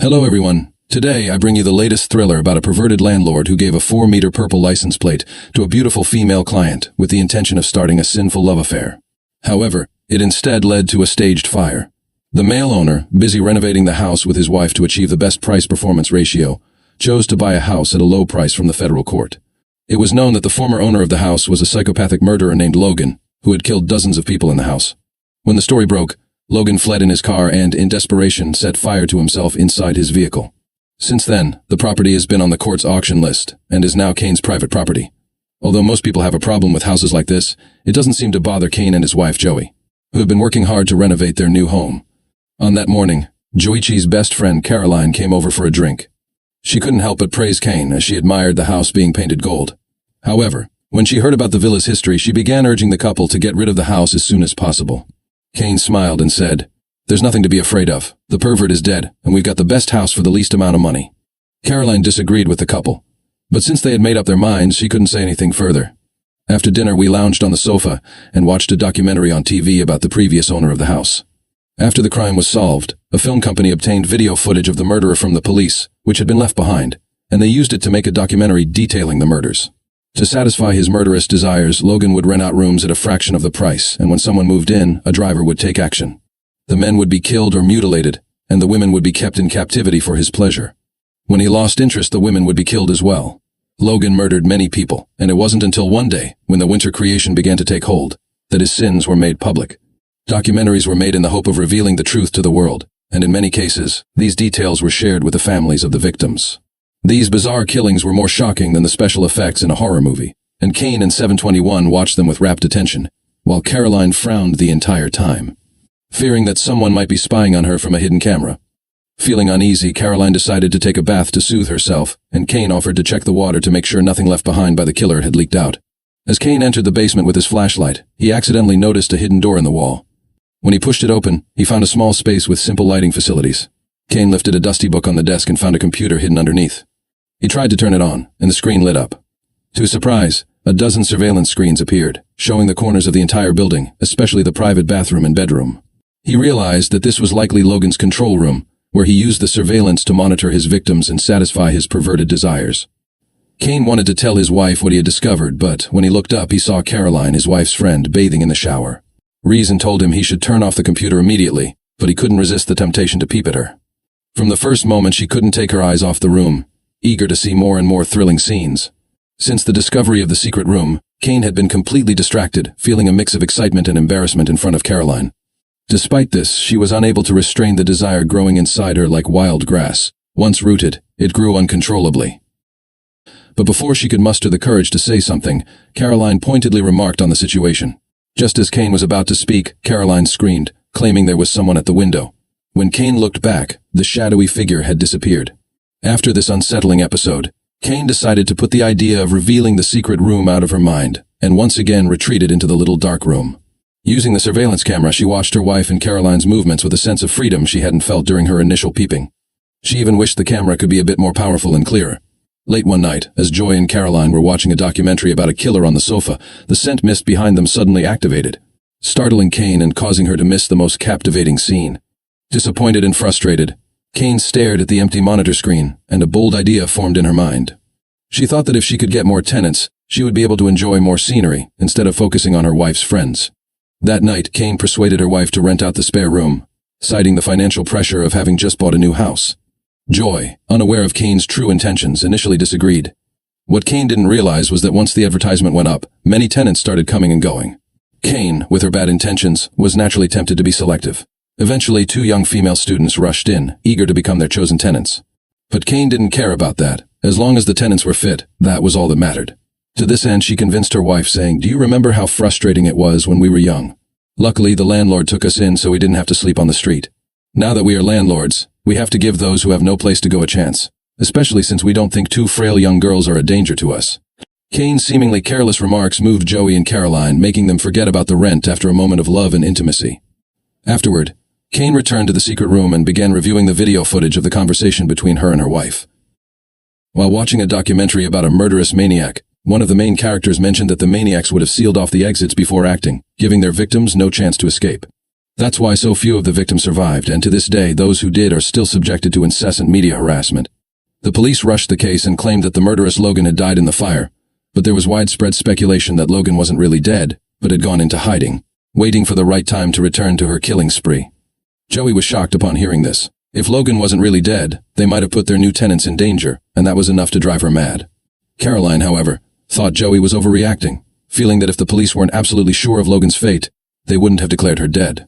Hello everyone. Today I bring you the latest thriller about a perverted landlord who gave a 4-meter purple license plate to a beautiful female client with the intention of starting a sinful love affair. However, it instead led to a staged fire. The male owner, busy renovating the house with his wife to achieve the best price-performance ratio, chose to buy a house at a low price from the federal court. It was known that the former owner of the house was a psychopathic murderer named Logan, who had killed dozens of people in the house. When the story broke, Logan fled in his car and, in desperation, set fire to himself inside his vehicle. Since then, the property has been on the court's auction list and is now Kane's private property. Although most people have a problem with houses like this, it doesn't seem to bother Kane and his wife Joey, who have been working hard to renovate their new home. On that morning, Joichi's best friend Caroline came over for a drink. She couldn't help but praise Kane as she admired the house being painted gold. However, when she heard about the villa's history, she began urging the couple to get rid of the house as soon as possible. Kane smiled and said, "There's nothing to be afraid of. The pervert is dead, and we've got the best house for the least amount of money." Caroline disagreed with the couple, but since they had made up their minds, she couldn't say anything further. After dinner, we lounged on the sofa and watched a documentary on TV about the previous owner of the house. After the crime was solved, a film company obtained video footage of the murderer from the police, which had been left behind, and they used it to make a documentary detailing the murders. To satisfy his murderous desires, Logan would rent out rooms at a fraction of the price, and when someone moved in, a driver would take action. The men would be killed or mutilated, and the women would be kept in captivity for his pleasure. When he lost interest, the women would be killed as well. Logan murdered many people, and it wasn't until one day, when the winter creation began to take hold, that his sins were made public. Documentaries were made in the hope of revealing the truth to the world, and in many cases, these details were shared with the families of the victims. These bizarre killings were more shocking than the special effects in a horror movie, and Kane and 721 watched them with rapt attention, while Caroline frowned the entire time, fearing that someone might be spying on her from a hidden camera. Feeling uneasy, Caroline decided to take a bath to soothe herself, and Kane offered to check the water to make sure nothing left behind by the killer had leaked out. As Kane entered the basement with his flashlight, he accidentally noticed a hidden door in the wall. When he pushed it open, he found a small space with simple lighting facilities. Kane lifted a dusty book on the desk and found a computer hidden underneath. He tried to turn it on, and the screen lit up. To his surprise, a dozen surveillance screens appeared, showing the corners of the entire building, especially the private bathroom and bedroom. He realized that this was likely Logan's control room, where he used the surveillance to monitor his victims and satisfy his perverted desires. Kane wanted to tell his wife what he had discovered, but when he looked up, he saw Caroline, his wife's friend, bathing in the shower. Reason told him he should turn off the computer immediately, but he couldn't resist the temptation to peep at her. From the first moment, she couldn't take her eyes off the room, eager to see more and more thrilling scenes. Since the discovery of the secret room, Kane had been completely distracted, feeling a mix of excitement and embarrassment in front of Caroline. Despite this, she was unable to restrain the desire growing inside her like wild grass. Once rooted, it grew uncontrollably. But before she could muster the courage to say something, Caroline pointedly remarked on the situation. Just as Kane was about to speak, Caroline screamed, claiming there was someone at the window. When Kane looked back, the shadowy figure had disappeared. After this unsettling episode, Kane decided to put the idea of revealing the secret room out of her mind, and once again retreated into the little dark room. Using the surveillance camera, she watched her wife and Caroline's movements with a sense of freedom she hadn't felt during her initial peeping. She even wished the camera could be a bit more powerful and clearer. Late one night, as Joy and Caroline were watching a documentary about a killer on the sofa, the scent mist behind them suddenly activated, startling Kane and causing her to miss the most captivating scene. Disappointed and frustrated, Kane stared at the empty monitor screen, and a bold idea formed in her mind. She thought that if she could get more tenants, she would be able to enjoy more scenery, instead of focusing on her wife's friends. That night, Kane persuaded her wife to rent out the spare room, citing the financial pressure of having just bought a new house. Joy, unaware of Kane's true intentions, initially disagreed. What Kane didn't realize was that once the advertisement went up, many tenants started coming and going. Kane, with her bad intentions, was naturally tempted to be selective. Eventually, 2 young female students rushed in, eager to become their chosen tenants. But Kane didn't care about that. As long as the tenants were fit, that was all that mattered. To this end, she convinced her wife, saying, "Do you remember how frustrating it was when we were young? Luckily, the landlord took us in so we didn't have to sleep on the street. Now that we are landlords, we have to give those who have no place to go a chance, especially since we don't think 2 frail young girls are a danger to us." Kane's seemingly careless remarks moved Joey and Caroline, making them forget about the rent after a moment of love and intimacy. Afterward, Kane returned to the secret room and began reviewing the video footage of the conversation between her and her wife. While watching a documentary about a murderous maniac, one of the main characters mentioned that the maniacs would have sealed off the exits before acting, giving their victims no chance to escape. That's why so few of the victims survived, and to this day, those who did are still subjected to incessant media harassment. The police rushed the case and claimed that the murderous Logan had died in the fire, but there was widespread speculation that Logan wasn't really dead, but had gone into hiding, waiting for the right time to return to her killing spree. Joey was shocked upon hearing this. If Logan wasn't really dead, they might have put their new tenants in danger, and that was enough to drive her mad. Caroline, however, thought Joey was overreacting, feeling that if the police weren't absolutely sure of Logan's fate, they wouldn't have declared her dead.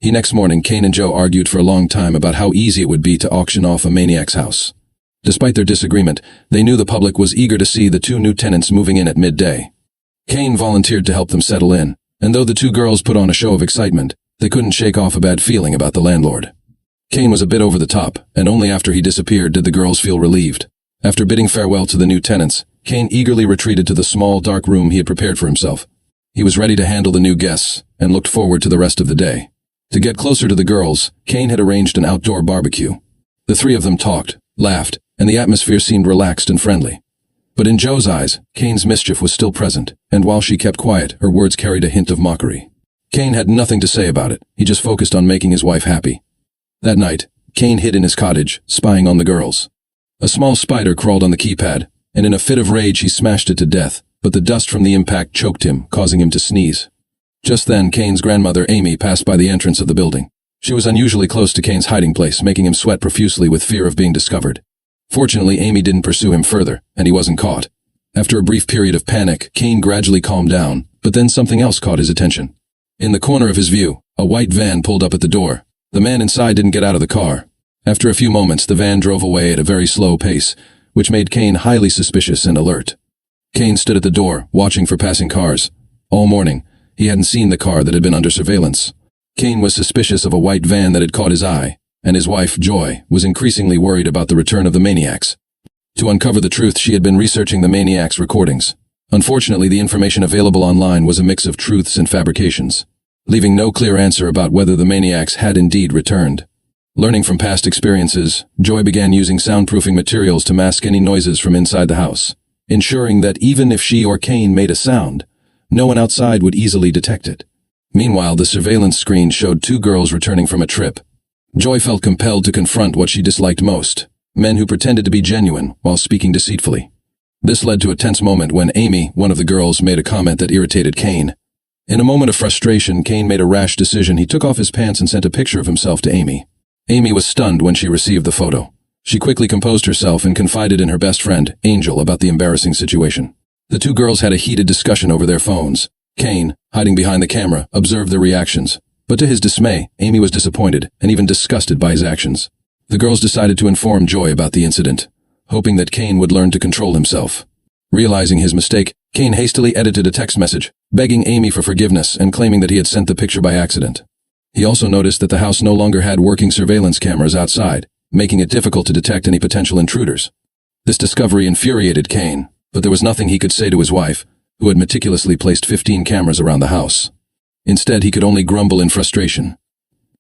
The next morning, Kane and Joe argued for a long time about how easy it would be to auction off a maniac's house. Despite their disagreement, they knew the public was eager to see the two new tenants moving in at midday. Kane volunteered to help them settle in, and though the two girls put on a show of excitement, they couldn't shake off a bad feeling about the landlord. Kane was a bit over the top, and only after he disappeared did the girls feel relieved. After bidding farewell to the new tenants, Kane eagerly retreated to the small, dark room he had prepared for himself. He was ready to handle the new guests, and looked forward to the rest of the day. To get closer to the girls, Kane had arranged an outdoor barbecue. The three of them talked, laughed, and the atmosphere seemed relaxed and friendly. But in Joe's eyes, Kane's mischief was still present, and while she kept quiet, her words carried a hint of mockery. Kane had nothing to say about it. He just focused on making his wife happy. That night, Kane hid in his cottage, spying on the girls. A small spider crawled on the keypad, and in a fit of rage he smashed it to death, but the dust from the impact choked him, causing him to sneeze. Just then, Kane's grandmother, Amy, passed by the entrance of the building. She was unusually close to Kane's hiding place, making him sweat profusely with fear of being discovered. Fortunately, Amy didn't pursue him further, and he wasn't caught. After a brief period of panic, Kane gradually calmed down, but then something else caught his attention. In the corner of his view, a white van pulled up at the door. The man inside didn't get out of the car. After a few moments, the van drove away at a very slow pace, which made Kane highly suspicious and alert. Kane stood at the door, watching for passing cars. All morning, he hadn't seen the car that had been under surveillance. Kane was suspicious of a white van that had caught his eye, and his wife, Joy, was increasingly worried about the return of the maniacs. To uncover the truth, she had been researching the maniacs' recordings. Unfortunately, the information available online was a mix of truths and fabrications, leaving no clear answer about whether the maniacs had indeed returned. Learning from past experiences, Joy began using soundproofing materials to mask any noises from inside the house, ensuring that even if she or Kane made a sound, no one outside would easily detect it. Meanwhile, the surveillance screen showed two girls returning from a trip. Joy felt compelled to confront what she disliked most, men who pretended to be genuine while speaking deceitfully. This led to a tense moment when Amy, one of the girls, made a comment that irritated Kane. In a moment of frustration, Kane made a rash decision. He took off his pants and sent a picture of himself to Amy. Amy was stunned when she received the photo. She quickly composed herself and confided in her best friend, Angel, about the embarrassing situation. The two girls had a heated discussion over their phones. Kane, hiding behind the camera, observed their reactions. But to his dismay, Amy was disappointed and even disgusted by his actions. The girls decided to inform Joy about the incident, hoping that Kane would learn to control himself. Realizing his mistake, Kane hastily edited a text message, begging Amy for forgiveness and claiming that he had sent the picture by accident. He also noticed that the house no longer had working surveillance cameras outside, making it difficult to detect any potential intruders. This discovery infuriated Kane, but there was nothing he could say to his wife, who had meticulously placed 15 cameras around the house. Instead, he could only grumble in frustration.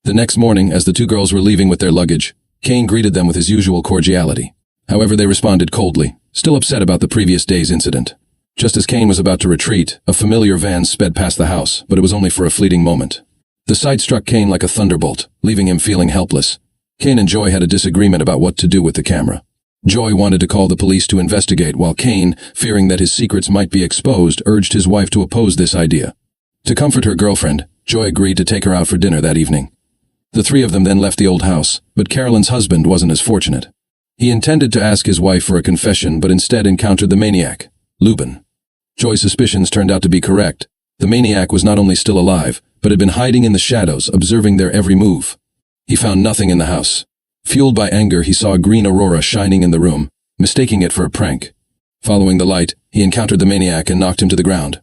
The next morning, as the two girls were leaving with their luggage, Kane greeted them with his usual cordiality. However, they responded coldly, still upset about the previous day's incident. Just as Kane was about to retreat, a familiar van sped past the house, but it was only for a fleeting moment. The sight struck Kane like a thunderbolt, leaving him feeling helpless. Kane and Joy had a disagreement about what to do with the camera. Joy wanted to call the police to investigate, while Kane, fearing that his secrets might be exposed, urged his wife to oppose this idea. To comfort her girlfriend, Joy agreed to take her out for dinner that evening. The three of them then left the old house, but Carolyn's husband wasn't as fortunate. He intended to ask his wife for a confession, but instead encountered the maniac, Lubin. Joy's suspicions turned out to be correct. The maniac was not only still alive, but had been hiding in the shadows, observing their every move. He found nothing in the house. Fueled by anger, he saw a green aurora shining in the room, mistaking it for a prank. Following the light, he encountered the maniac and knocked him to the ground.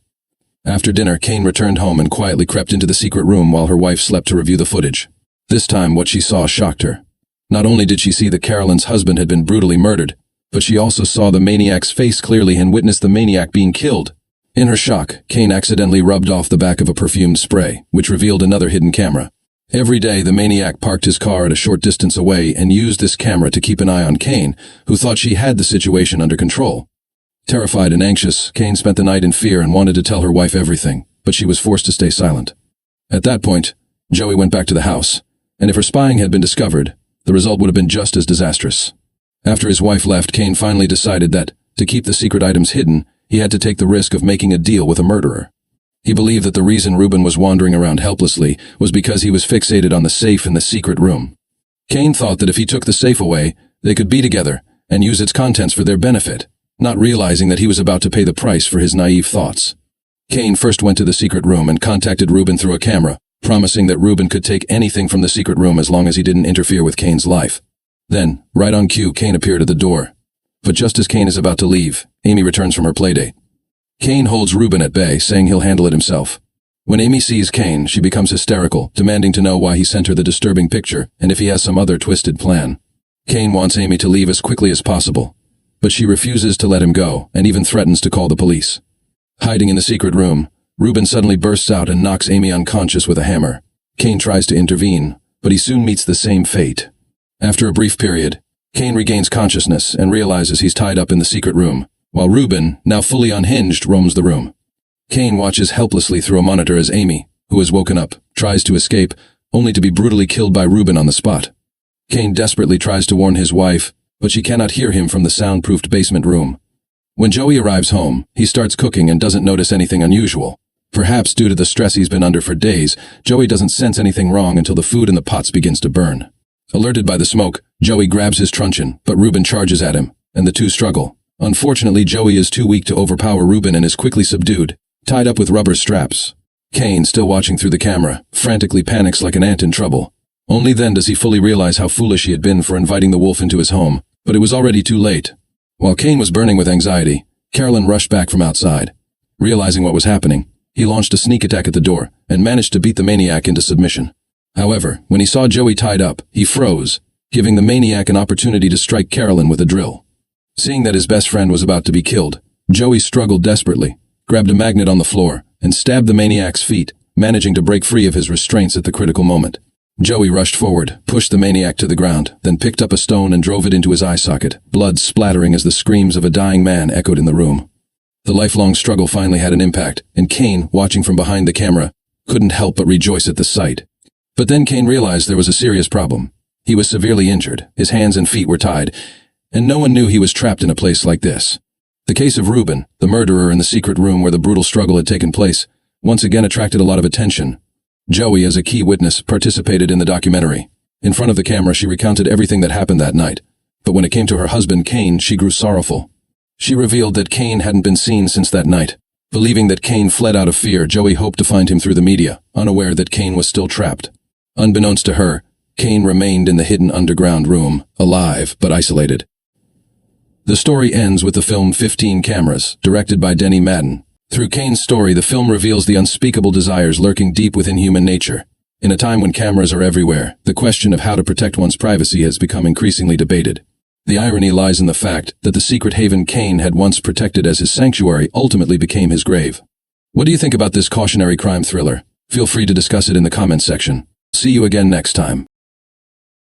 After dinner, Kane returned home and quietly crept into the secret room while her wife slept to review the footage. This time, what she saw shocked her. Not only did she see that Carolyn's husband had been brutally murdered, but she also saw the maniac's face clearly and witnessed the maniac being killed. In her shock, Kane accidentally rubbed off the back of a perfumed spray, which revealed another hidden camera. Every day, the maniac parked his car at a short distance away and used this camera to keep an eye on Kane, who thought she had the situation under control. Terrified and anxious, Kane spent the night in fear and wanted to tell her wife everything, but she was forced to stay silent. At that point, Joey went back to the house, and if her spying had been discovered, the result would have been just as disastrous. After his wife left, Kane finally decided that, to keep the secret items hidden, he had to take the risk of making a deal with a murderer. He believed that the reason Ruben was wandering around helplessly was because he was fixated on the safe in the secret room. Kane thought that if he took the safe away, they could be together and use its contents for their benefit, not realizing that he was about to pay the price for his naive thoughts. Kane first went to the secret room and contacted Ruben through a camera, promising that Ruben could take anything from the secret room as long as he didn't interfere with Kane's life. Then, right on cue, Kane appeared at the door. But just as Kane is about to leave, Amy returns from her playdate. Kane holds Ruben at bay, saying he'll handle it himself. When Amy sees Kane, she becomes hysterical, demanding to know why he sent her the disturbing picture and if he has some other twisted plan. Kane wants Amy to leave as quickly as possible, but she refuses to let him go and even threatens to call the police. Hiding in the secret room, Ruben suddenly bursts out and knocks Amy unconscious with a hammer. Kane tries to intervene, but he soon meets the same fate. After a brief period, Kane regains consciousness and realizes he's tied up in the secret room, while Ruben, now fully unhinged, roams the room. Kane watches helplessly through a monitor as Amy, who has woken up, tries to escape, only to be brutally killed by Ruben on the spot. Kane desperately tries to warn his wife, but she cannot hear him from the soundproofed basement room. When Joey arrives home, he starts cooking and doesn't notice anything unusual. Perhaps due to the stress he's been under for days, Joey doesn't sense anything wrong until the food in the pots begins to burn. Alerted by the smoke, Joey grabs his truncheon, but Ruben charges at him, and the two struggle. Unfortunately, Joey is too weak to overpower Ruben and is quickly subdued, tied up with rubber straps. Kane, still watching through the camera, frantically panics like an ant in trouble. Only then does he fully realize how foolish he had been for inviting the wolf into his home, but it was already too late. While Kane was burning with anxiety, Carolyn rushed back from outside. Realizing what was happening, he launched a sneak attack at the door and managed to beat the maniac into submission. However, when he saw Joey tied up, he froze, giving the maniac an opportunity to strike Carolyn with a drill. Seeing that his best friend was about to be killed, Joey struggled desperately, grabbed a magnet on the floor, and stabbed the maniac's feet, managing to break free of his restraints at the critical moment. Joey rushed forward, pushed the maniac to the ground, then picked up a stone and drove it into his eye socket, blood splattering as the screams of a dying man echoed in the room. The lifelong struggle finally had an impact, and Kane, watching from behind the camera, couldn't help but rejoice at the sight. But then Kane realized there was a serious problem. He was severely injured, his hands and feet were tied, and no one knew he was trapped in a place like this. The case of Ruben, the murderer in the secret room where the brutal struggle had taken place, once again attracted a lot of attention. Joey, as a key witness, participated in the documentary. In front of the camera, she recounted everything that happened that night. But when it came to her husband, Kane, she grew sorrowful. She revealed that Kane hadn't been seen since that night. Believing that Kane fled out of fear, Joey hoped to find him through the media, unaware that Kane was still trapped. Unbeknownst to her, Kane remained in the hidden underground room, alive but isolated. The story ends with the film 15 Cameras, directed by Denny Madden. Through Kane's story, the film reveals the unspeakable desires lurking deep within human nature. In a time when cameras are everywhere, the question of how to protect one's privacy has become increasingly debated. The irony lies in the fact that the secret haven Kane had once protected as his sanctuary ultimately became his grave. What do you think about this cautionary crime thriller? Feel free to discuss it in the comments section. See you again next time.